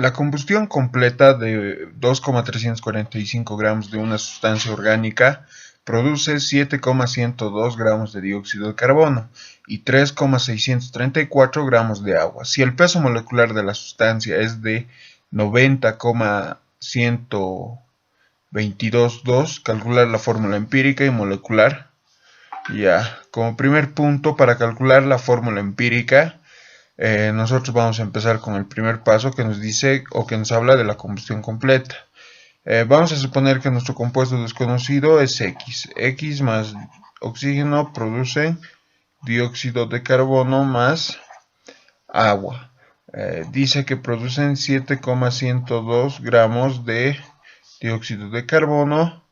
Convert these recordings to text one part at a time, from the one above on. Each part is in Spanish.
La combustión completa de 2,345 gramos de una sustancia orgánica produce 7,102 gramos de dióxido de carbono y 3,634 gramos de agua. Si el peso molecular de la sustancia es de 90,1222, calcular la fórmula empírica y molecular. Ya, como primer punto para calcular la fórmula empírica, nosotros vamos a empezar con el primer paso que nos dice o que nos habla de la combustión completa. Vamos a suponer que nuestro compuesto desconocido es X. X más oxígeno producen dióxido de carbono más agua. Dice que producen 7,102 gramos de dióxido de carbono,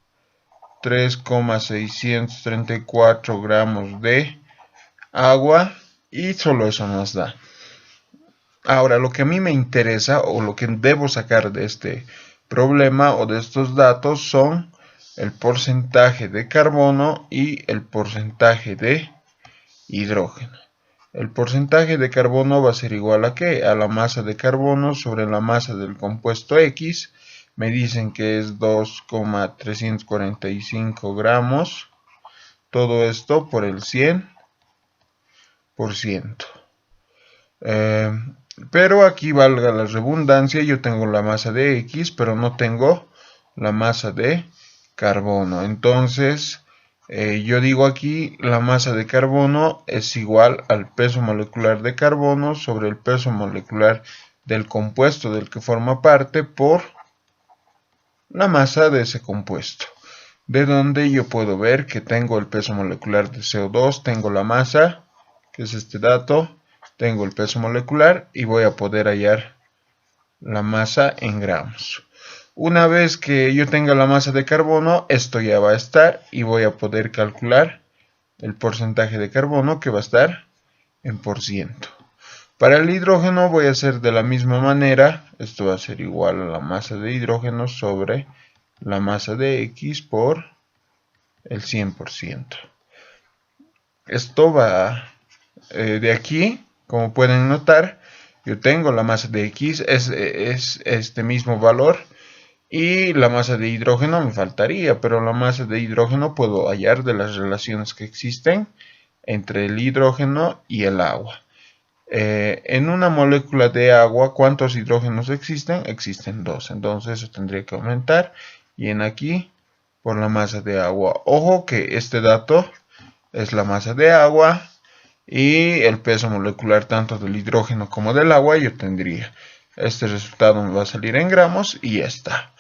3,634 gramos de agua y solo eso nos da. Ahora, lo que a mí me interesa o lo que debo sacar de este problema o de estos datos son el porcentaje de carbono y el porcentaje de hidrógeno. El porcentaje de carbono va a ser igual a ¿qué? A la masa de carbono sobre la masa del compuesto X. Me dicen que es 2,345 gramos. Todo esto por el 100%. Pero aquí, valga la redundancia, yo tengo la masa de X, pero no tengo la masa de carbono. Entonces, yo digo aquí, la masa de carbono es igual al peso molecular de carbono sobre el peso molecular del compuesto del que forma parte por la masa de ese compuesto. De donde yo puedo ver que tengo el peso molecular de CO2, tengo la masa, que es este dato, tengo el peso molecular y voy a poder hallar la masa en gramos. Una vez que yo tenga la masa de carbono, esto ya va a estar y voy a poder calcular el porcentaje de carbono que va a estar en %. Para el hidrógeno voy a hacer de la misma manera, esto va a ser igual a la masa de hidrógeno sobre la masa de X por el 100%. Esto va de aquí. Como pueden notar, yo tengo la masa de X, es este mismo valor, y la masa de hidrógeno me faltaría, pero la masa de hidrógeno puedo hallar de las relaciones que existen entre el hidrógeno y el agua. En una molécula de agua, ¿cuántos hidrógenos existen? Existen 2, entonces eso tendría que aumentar, y en aquí, por la masa de agua. Ojo que este dato es la masa de agua, y el peso molecular tanto del hidrógeno como del agua yo tendría. Este resultado me va a salir en gramos y ya está.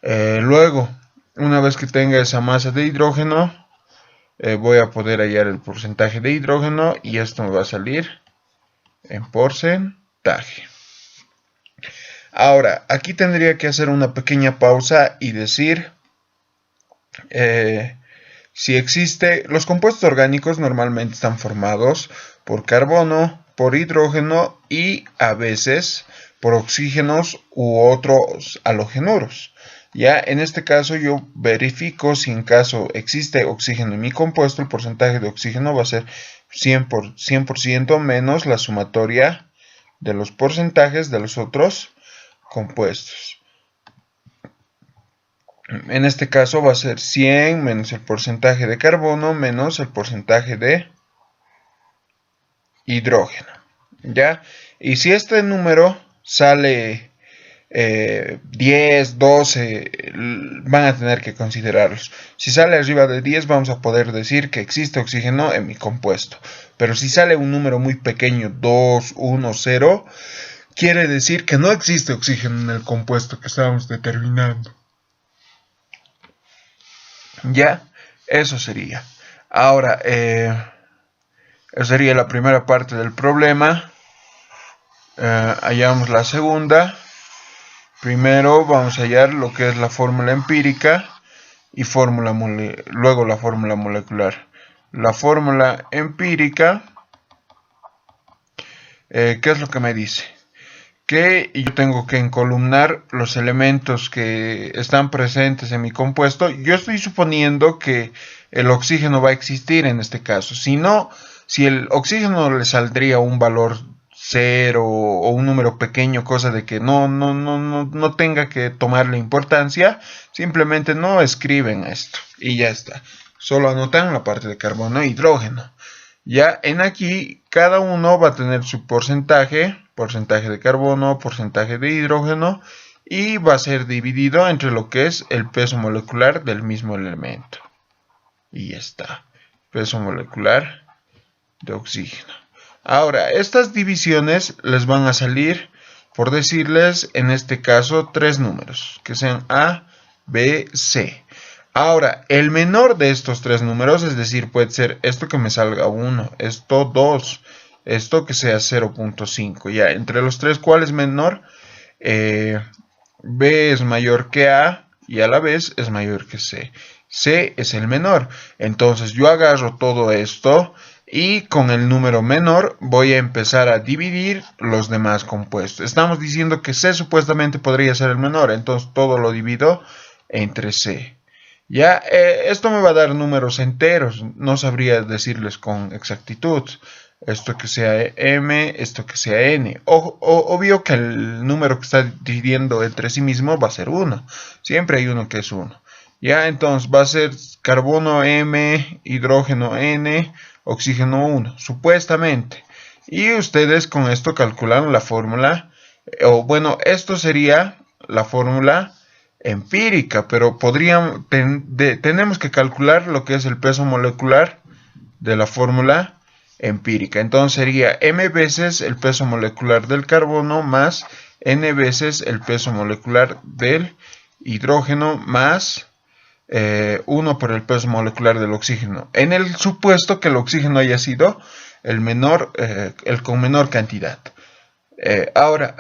Luego, una vez que tenga esa masa de hidrógeno, voy a poder hallar el porcentaje de hidrógeno y esto me va a salir en porcentaje. Ahora, aquí tendría que hacer una pequeña pausa y decir... si existe, los compuestos orgánicos normalmente están formados por carbono, por hidrógeno y a veces por oxígenos u otros halogenuros. Ya en este caso yo verifico si en caso existe oxígeno en mi compuesto, el porcentaje de oxígeno va a ser 100% menos la sumatoria de los porcentajes de los otros compuestos. En este caso va a ser 100 menos el porcentaje de carbono menos el porcentaje de hidrógeno. ¿Ya? Y si este número sale 10, 12, van a tener que considerarlos. Si sale arriba de 10 vamos a poder decir que existe oxígeno en mi compuesto. Pero si sale un número muy pequeño, 2, 1, 0, quiere decir que no existe oxígeno en el compuesto que estábamos determinando. Ya, eso sería. Ahora, esa sería la primera parte del problema. Hallamos la segunda. Primero vamos a hallar lo que es la fórmula empírica y luego la fórmula molecular. La fórmula empírica, ¿qué es lo que me dice? Que yo tengo que encolumnar los elementos que están presentes en mi compuesto. Yo estoy suponiendo que el oxígeno va a existir en este caso. Si no, si el oxígeno le saldría un valor 0 o un número pequeño, cosa de que no tenga que tomarle importancia, simplemente no escriben esto y ya está. Solo anotan la parte de carbono e hidrógeno. Ya en aquí cada uno va a tener su porcentaje de carbono, porcentaje de hidrógeno, y va a ser dividido entre lo que es el peso molecular del mismo elemento. Y ya está, peso molecular de oxígeno. Ahora, estas divisiones les van a salir, por decirles, en este caso, 3 números, que sean A, B, C. Ahora, el menor de estos 3 números, es decir, puede ser esto que me salga 1, esto 2, esto que sea 0.5. Ya, entre los 3, ¿cuál es menor? B es mayor que A y a la vez es mayor que C. C es el menor. Entonces yo agarro todo esto y con el número menor voy a empezar a dividir los demás compuestos. Estamos diciendo que C supuestamente podría ser el menor, entonces todo lo divido entre C. Ya, esto me va a dar números enteros, no sabría decirles con exactitud. Esto que sea M, esto que sea N. Obvio que el número que está dividiendo entre sí mismo va a ser 1. Siempre hay uno que es 1. Ya, entonces va a ser carbono M, hidrógeno N, oxígeno 1, supuestamente. Y ustedes con esto calculan la fórmula, o bueno, esto sería la fórmula empírica, pero tenemos que calcular lo que es el peso molecular de la fórmula empírica. Entonces sería m veces el peso molecular del carbono más n veces el peso molecular del hidrógeno más 1 por el peso molecular del oxígeno, en el supuesto que el oxígeno haya sido el con menor cantidad. Ahora,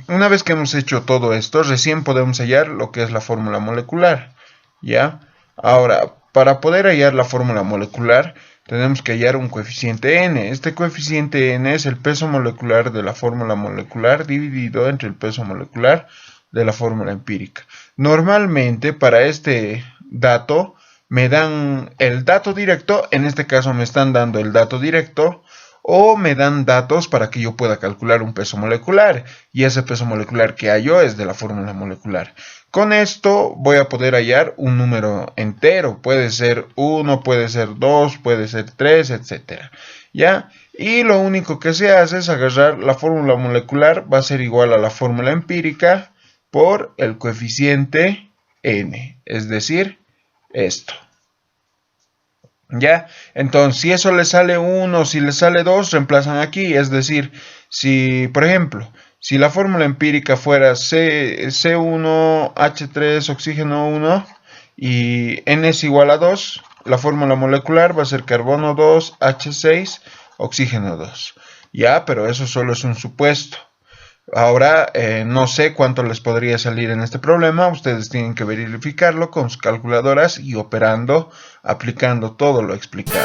una vez que hemos hecho todo esto, recién podemos hallar lo que es la fórmula molecular, ¿ya? Ahora, para poder hallar la fórmula molecular, tenemos que hallar un coeficiente n. Este coeficiente n es el peso molecular de la fórmula molecular dividido entre el peso molecular de la fórmula empírica. Normalmente, para este dato, me dan el dato directo. En este caso me están dando el dato directo, o me dan datos para que yo pueda calcular un peso molecular, y ese peso molecular que hallo es de la fórmula molecular. Con esto voy a poder hallar un número entero, puede ser 1, puede ser 2, puede ser 3, etc. ¿Ya? Y lo único que se hace es agarrar la fórmula molecular, va a ser igual a la fórmula empírica por el coeficiente n, es decir, esto. ¿Ya? Entonces, si eso le sale 1, si le sale 2, reemplazan aquí. Es decir, si, por ejemplo, si la fórmula empírica fuera C1H3 oxígeno 1 y N es igual a 2, la fórmula molecular va a ser carbono 2, H6, oxígeno 2. ¿Ya? Pero eso solo es un supuesto. Ahora, no sé cuánto les podría salir en este problema. Ustedes tienen que verificarlo con sus calculadoras y operando, aplicando todo lo explicado.